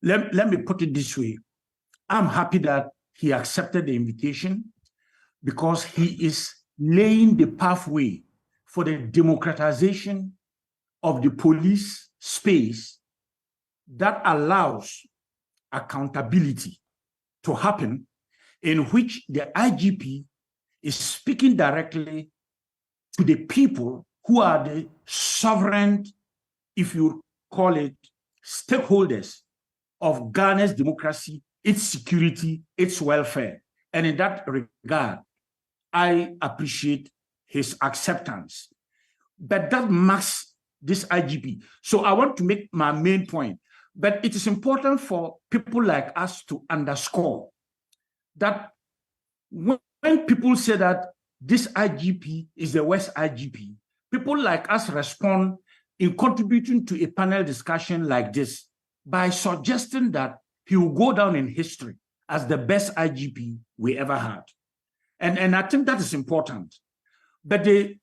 let me put it this way. I'm happy that he accepted the invitation because he is laying the pathway for the democratization of the police space that allows accountability to happen, in which the IGP is speaking directly to the people who are the sovereign, if you call it, stakeholders of Ghana's democracy, its security, its welfare. And in that regard, I appreciate his acceptance. But that marks this IGP. So I want to make my main point. But it is important for people like us to underscore that when people say that this IGP is the West IGP, people like us respond in contributing to a panel discussion like this by suggesting that he will go down in history as the best IGP we ever had. And I think that is important. But the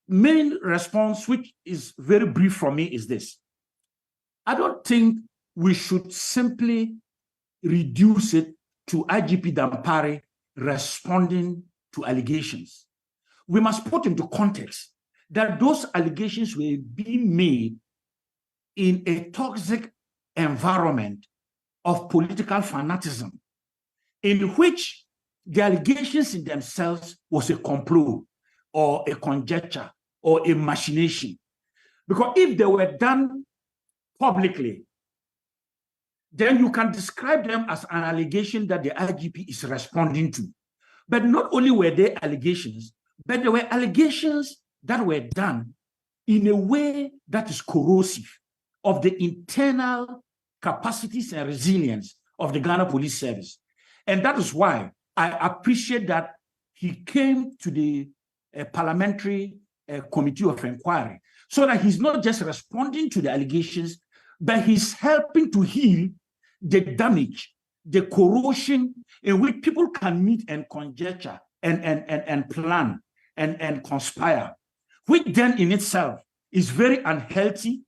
main response, which is very brief from me, is this. I don't think we should simply reduce it to IGP Dampare responding to allegations. We must put into context that those allegations were being made in a toxic environment of political fanaticism, in which the allegations in themselves was a complot or a conjecture or a machination. Because if they were done publicly, then you can describe them as an allegation that the IGP is responding to. But not only were they allegations, but there were allegations that were done in a way that is corrosive of the internal capacities and resilience of the Ghana Police Service. And that is why I appreciate that he came to the parliamentary committee of inquiry, so that he's not just responding to the allegations, but he's helping to heal the damage, the corrosion in which people can meet and conjecture and plan and conspire, which then in itself is very unhealthy.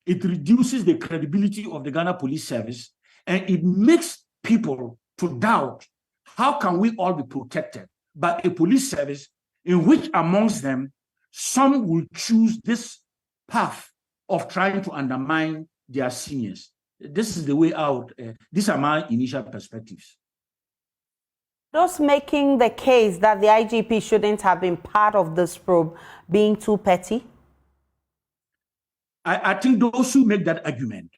It reduces the credibility of the Ghana Police Service, and it makes people to doubt, how can we all be protected by a police service in which amongst them, some will choose this path of trying to undermine their seniors. This is the way out. These are my initial perspectives. Those making the case that the IGP shouldn't have been part of this probe being too petty? I think those who make that argument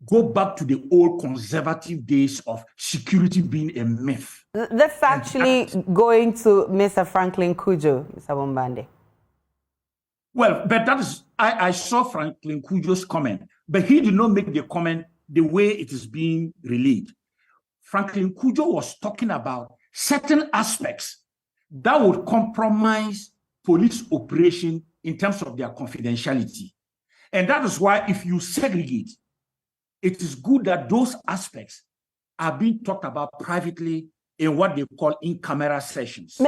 go back to the old conservative days of security being a myth. That's actually going to Mr. Franklin Cudjoe, Mr. Bombande. Well, but that is, I saw Franklin Cudjoe's comment, but he did not make the comment the way it is being relayed. Franklin Cudjoe was talking about certain aspects that would compromise police operation in terms of their confidentiality. And that is why if you segregate, it is good that those aspects are being talked about privately in what they call in-camera sessions.